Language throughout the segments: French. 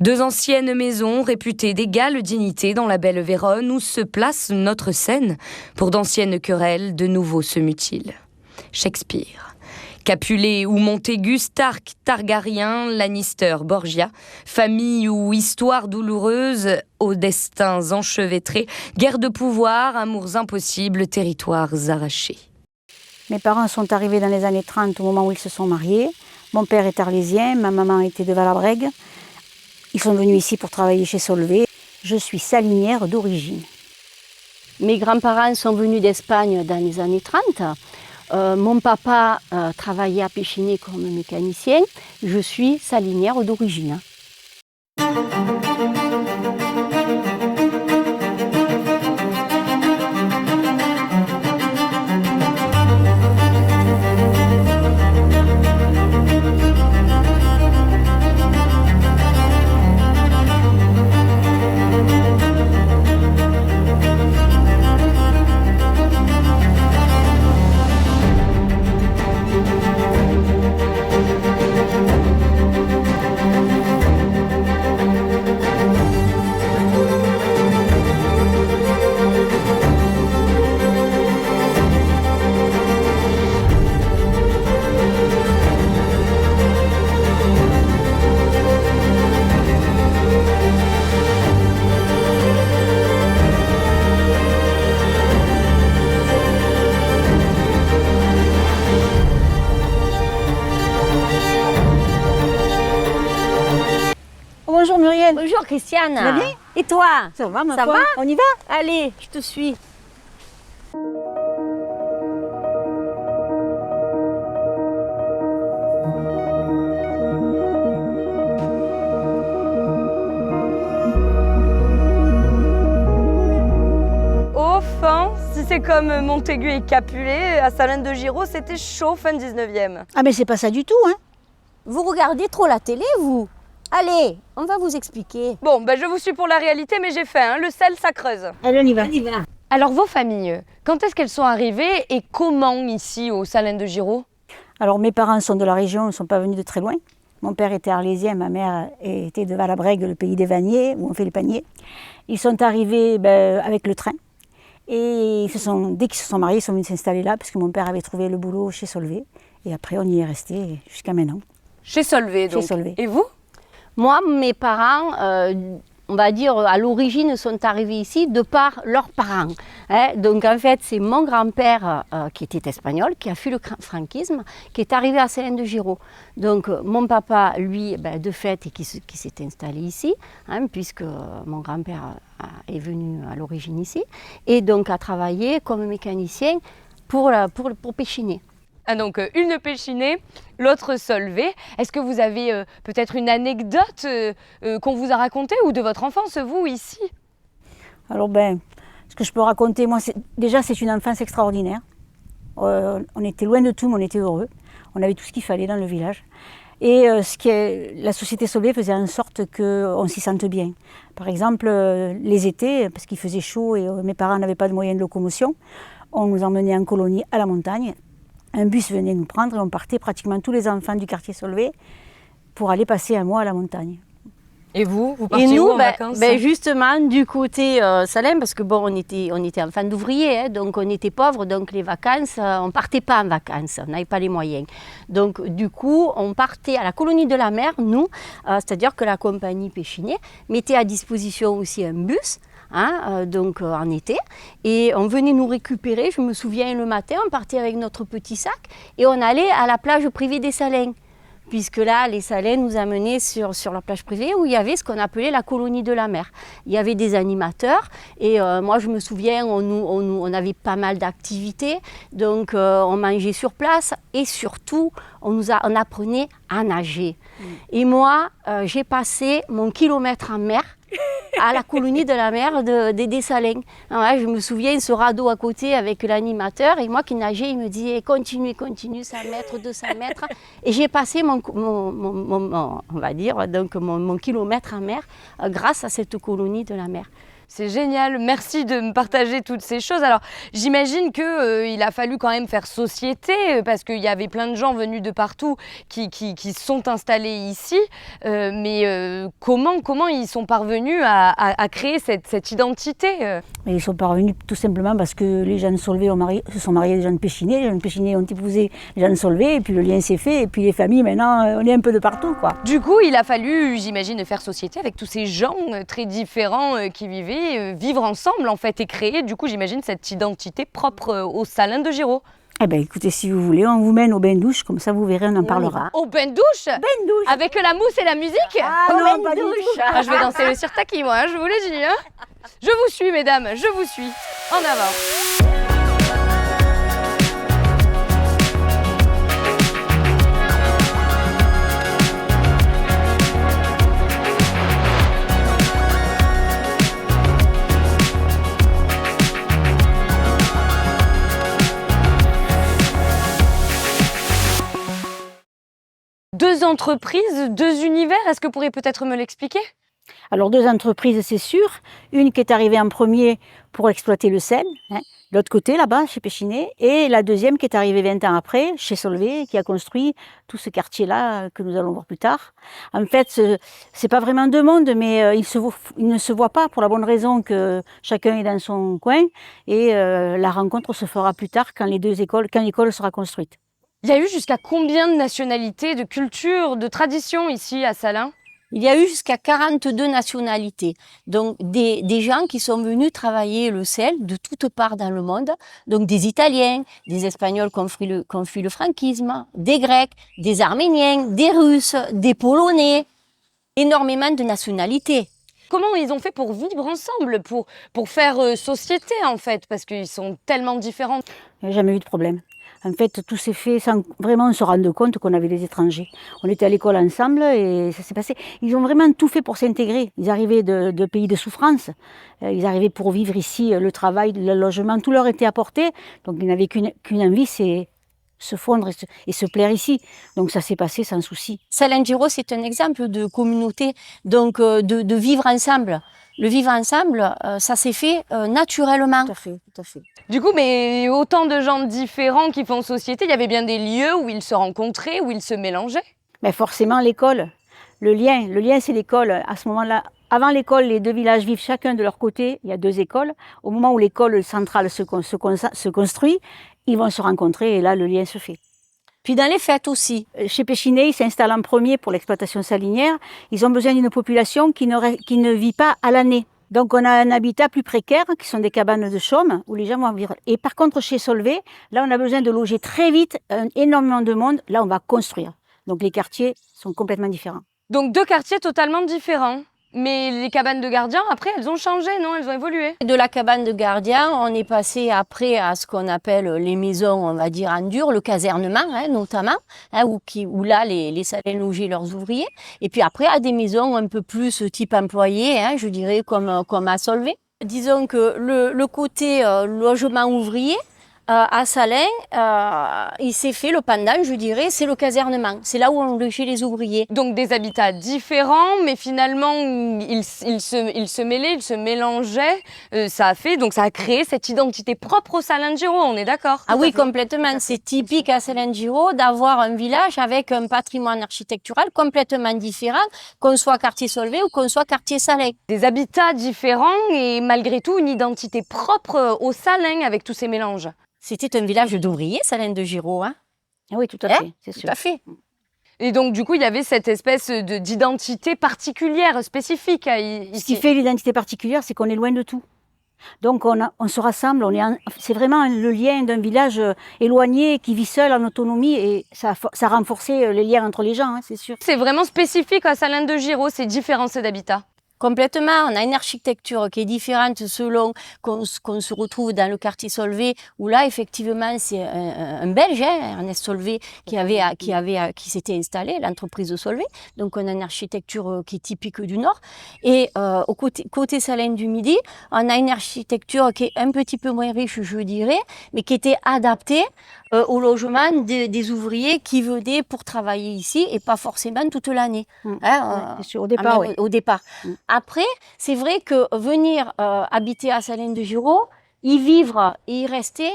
Deux anciennes maisons réputées d'égale dignité dans la belle Vérone où se place notre scène. Pour d'anciennes querelles, de nouveau se mutilent. Shakespeare. Capulet ou Montaigu, Stark, Targaryen, Lannister, Borgia, famille ou histoire douloureuse, aux destins enchevêtrés, guerre de pouvoir, amours impossibles, territoires arrachés. Mes parents sont arrivés dans les années 30 au moment où ils se sont mariés. Mon père est arlésien, ma maman était de Valabrègue. Ils sont venus ici pour travailler chez Solvay. Je suis salinière d'origine. Mes grands-parents sont venus d'Espagne dans les années 30. Mon papa travaillait à Péchiné comme mécanicien. Je suis salinière d'origine. Bonjour Muriel. Bonjour Christiane. Ça va bien? Et toi? Ça va, ma Ça foi. va? On y va? Allez, je te suis. Au fond, si c'est comme Montaigu et Capulet, à Salins de Giraud, c'était chaud fin 19e. Ah mais c'est pas ça du tout, hein. Vous regardez trop la télé, vous? Allez, on va vous expliquer. Bon, ben je vous suis pour la réalité, mais j'ai faim, hein. Le sel, ça creuse. Allez, on y va. Alors vos familles, quand est-ce qu'elles sont arrivées et comment ici au Salins de Giraud? Alors mes parents sont de la région, ils ne sont pas venus de très loin. Mon père était arlésien, ma mère était de Valabrègue, le pays des vanniers, où on fait les paniers. Ils sont arrivés avec le train. Et dès qu'ils se sont mariés, ils sont venus s'installer là, parce que mon père avait trouvé le boulot chez Solvay. Et après, on y est resté jusqu'à maintenant. Chez Solvay, donc. Chez Solvay. Et vous? Moi, mes parents, on va dire, à l'origine, sont arrivés ici de par leurs parents. Hein. Donc, en fait, c'est mon grand-père, qui était espagnol, qui a fui le franquisme, qui est arrivé à Salins de Giraud. Donc, mon papa, lui, de fait, qui s'est installé ici, hein, puisque mon grand-père est venu à l'origine ici, et donc a travaillé comme mécanicien pour Péchiné. Ah donc une Péchiné, l'autre Solvay. Est-ce que vous avez peut-être une anecdote qu'on vous a racontée ou de votre enfance, vous, ici? Alors ce que je peux raconter, moi, déjà c'est une enfance extraordinaire. On était loin de tout, mais on était heureux. On avait tout ce qu'il fallait dans le village. Et la société Solvay faisait en sorte qu'on s'y sente bien. Par exemple, les étés, parce qu'il faisait chaud et mes parents n'avaient pas de moyens de locomotion, on nous emmenait en colonie à la montagne. Un bus venait nous prendre et on partait pratiquement tous les enfants du quartier Solvay pour aller passer un mois à la montagne. Et vous partiez où en vacances? Justement, du côté Salins, parce que bon, on était enfants d'ouvriers, hein, donc on était pauvres, donc les vacances, on ne partait pas en vacances, on n'avait pas les moyens. Donc du coup, on partait à la colonie de la mer, nous, c'est-à-dire que la compagnie Péchiné mettait à disposition aussi un bus, donc en été, et on venait nous récupérer. Je me souviens, le matin, on partait avec notre petit sac et on allait à la plage privée des Salins, puisque là, les Salins nous amenaient sur la plage privée où il y avait ce qu'on appelait la colonie de la mer. Il y avait des animateurs et moi, je me souviens, on avait pas mal d'activités, donc on mangeait sur place et surtout, on apprenait à nager. Et moi, j'ai passé mon kilomètre en mer à la colonie de la mer des Salins. Ouais, je me souviens, ce radeau à côté avec l'animateur, et moi qui nageais, il me disait continue, 100 mètres, 200 mètres. Et j'ai passé on va dire, donc mon kilomètre en mer grâce à cette colonie de la mer. C'est génial, merci de me partager toutes ces choses. Alors j'imagine qu'il a fallu quand même faire société parce qu'il y avait plein de gens venus de partout qui sont installés ici. Mais comment ils sont parvenus à créer cette identité Mais ils sont parvenus tout simplement parce que les gens de Solvay se sont mariés des gens de Péchiné, les gens de Péchiné ont épousé les gens de Solvay, et puis le lien s'est fait, et puis les familles maintenant, on est un peu de partout, quoi. Du coup, il a fallu, j'imagine, faire société avec tous ces gens très différents qui vivaient, vivre ensemble en fait et créer, du coup, j'imagine, cette identité propre au Salins de Giraud. Eh bien, écoutez, si vous voulez, on vous mène au bain-douche, comme ça vous verrez, on en parlera. Au bain-douche Bain-douche. avec la mousse et la musique Ah non, pas du tout. Ah, je vais danser le sirtaki, moi, hein, je vous l'ai dit. Hein. Je vous suis, mesdames, je vous suis. En avant. Deux entreprises, deux univers, est-ce que vous pourriez peut-être me l'expliquer? Alors, deux entreprises, c'est sûr. Une qui est arrivée en premier pour exploiter le sel, hein, de l'autre côté, là-bas, chez Péchiné. Et la deuxième qui est arrivée 20 ans après, chez Solvay, qui a construit tout ce quartier-là que nous allons voir plus tard. En fait, c'est pas vraiment deux mondes, mais ils ne se voient pas pour la bonne raison que chacun est dans son coin. Et la rencontre se fera plus tard quand l'école sera construite. Il y a eu jusqu'à combien de nationalités, de cultures, de traditions ici à Salins? Il y a eu jusqu'à 42 nationalités, donc des gens qui sont venus travailler le sel de toutes parts dans le monde, donc des Italiens, des Espagnols qui ont fui le franquisme, des Grecs, des Arméniens, des Russes, des Polonais, énormément de nationalités. Comment ils ont fait pour vivre ensemble, pour faire société en fait, parce qu'ils sont tellement différents? Il n'y a jamais eu de problème. En fait, tout s'est fait sans vraiment se rendre compte qu'on avait des étrangers. On était à l'école ensemble et ça s'est passé. Ils ont vraiment tout fait pour s'intégrer. Ils arrivaient de pays de souffrance. Ils arrivaient pour vivre ici, le travail, le logement, tout leur était apporté. Donc ils n'avaient qu'une envie, c'est se fondre et se plaire ici. Donc ça s'est passé sans souci. Salins de Giraud, c'est un exemple de communauté, donc de vivre ensemble. Le vivre ensemble, ça s'est fait naturellement. Tout à fait, tout à fait. Du coup, mais autant de gens différents qui font société, il y avait bien des lieux où ils se rencontraient, où ils se mélangeaient? Mais forcément, l'école, le lien c'est l'école. À ce moment-là, avant l'école, les deux villages vivent chacun de leur côté. Il y a deux écoles. Au moment où l'école centrale se construit, ils vont se rencontrer et là, le lien se fait. Puis dans les fêtes aussi. Chez Péchiné, ils s'installent en premier pour l'exploitation salinière. Ils ont besoin d'une population qui ne vit pas à l'année. Donc on a un habitat plus précaire, qui sont des cabanes de chaume, où les gens vont vivre. Et par contre, chez Solvay, là on a besoin de loger très vite énormément de monde. Là on va construire. Donc les quartiers sont complètement différents. Donc deux quartiers totalement différents. Mais les cabanes de gardiens, après, elles ont changé, non? Elles ont évolué. De la cabane de gardien, on est passé après à ce qu'on appelle les maisons, on va dire en dur, le casernement notamment, où là les Salins logeaient leurs ouvriers. Et puis après à des maisons un peu plus type employé, je dirais comme à Solvay. Disons que le côté logement ouvrier, à Salins, il s'est fait le pendant, je dirais, c'est le casernement. C'est là où on logeait les ouvriers. Donc des habitats différents, mais finalement ils se mêlaient, ils se mélangeaient. Ça a créé cette identité propre au Salins de Giraud, on est d'accord? Ah oui, complètement. C'est typique à Salins de Giraud d'avoir un village avec un patrimoine architectural complètement différent, qu'on soit quartier Solvay ou qu'on soit quartier Salins. Des habitats différents et malgré tout une identité propre au Salins avec tous ces mélanges. C'était un village d'ouvriers, Salins de Giraud. Ah oui, tout à fait, c'est sûr. Tout à fait. Et donc, du coup, il y avait cette espèce d'identité particulière, spécifique ici. Ce qui fait l'identité particulière, c'est qu'on est loin de tout. Donc, on se rassemble, c'est vraiment le lien d'un village éloigné qui vit seul en autonomie et ça a renforcé les liens entre les gens, c'est sûr. C'est vraiment spécifique à Salins de Giraud, ces différences d'habitat. Complètement, on a une architecture qui est différente selon qu'on se retrouve dans le quartier Solvay, où là effectivement c'est un Belge, Ernest Solvay, qui s'était installé, l'entreprise de Solvay. Donc on a une architecture qui est typique du Nord. Et côté Salins du Midi, on a une architecture qui est un petit peu moins riche, je dirais, mais qui était adaptée au logement des ouvriers qui venaient pour travailler ici et pas forcément toute l'année. Au départ, oui. Au départ. Après, c'est vrai que venir habiter à Salins-de-Giraud, y vivre et y rester,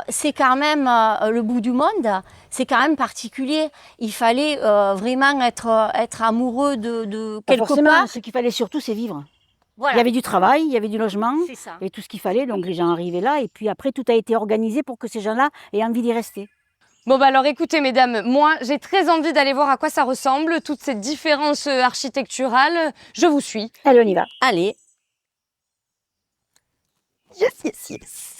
c'est quand même le bout du monde, c'est quand même particulier. Il fallait vraiment être amoureux de Pas quelque forcément, part. ce qu'il fallait surtout, c'est vivre. Voilà. Il y avait du travail, il y avait du logement, C'est ça. et tout ce qu'il fallait, donc les gens arrivaient là, et puis après, tout a été organisé pour que ces gens-là aient envie d'y rester. Bon bah alors écoutez mesdames, moi j'ai très envie d'aller voir à quoi ça ressemble, toutes ces différences architecturales. Je vous suis. Allez, on y va. Allez. Yes, yes, yes.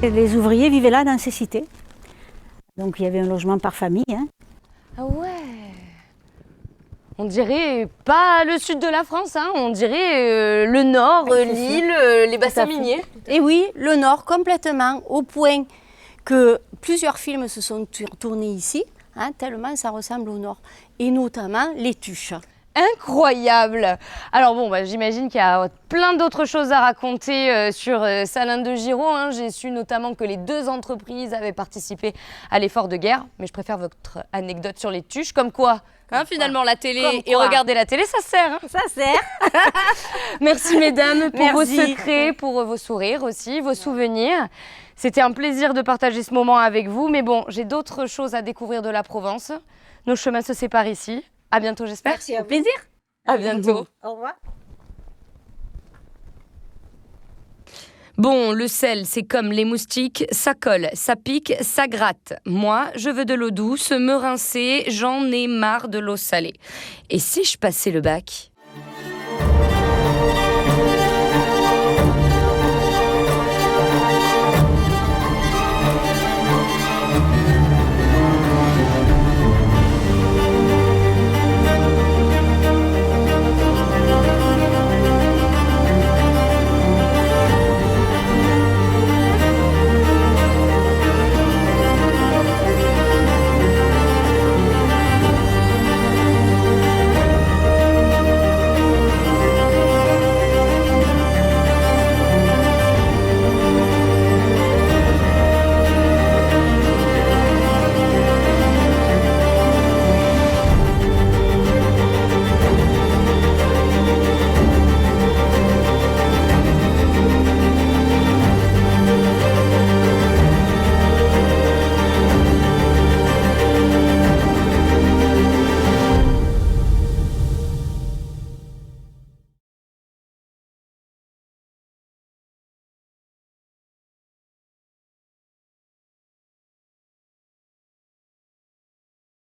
Les ouvriers vivaient là dans ces cités. Donc il y avait un logement par famille. Hein. Ah ouais. On dirait pas le sud de la France, hein. On dirait le nord, Oui, c'est l'île, les bassins Tout à fait. miniers. Et oui, le Nord complètement, au point que plusieurs films se sont tournés ici, hein, tellement ça ressemble au Nord, et notamment Les Tuches. Incroyable. Alors bon, bah, j'imagine qu'il y a plein d'autres choses à raconter sur Salins-de-Giraud. Hein. J'ai su notamment que les 2 entreprises avaient participé à l'effort de guerre. Mais je préfère votre anecdote sur les tuches. Comme quoi, hein, finalement, la télé Comme et quoi. regarder la télé, ça sert. Hein. Ça sert. Merci mesdames pour vos Merci. secrets, pour vos sourires aussi, vos souvenirs. C'était un plaisir de partager ce moment avec vous. Mais bon, j'ai d'autres choses à découvrir de la Provence. Nos chemins se séparent ici. À bientôt, j'espère. Merci à vous. Plaisir. À bientôt. Au revoir. Bon, le sel, c'est comme les moustiques, ça colle, ça pique, ça gratte. Moi, je veux de l'eau douce, me rincer, j'en ai marre de l'eau salée. Et si je passais le bac ?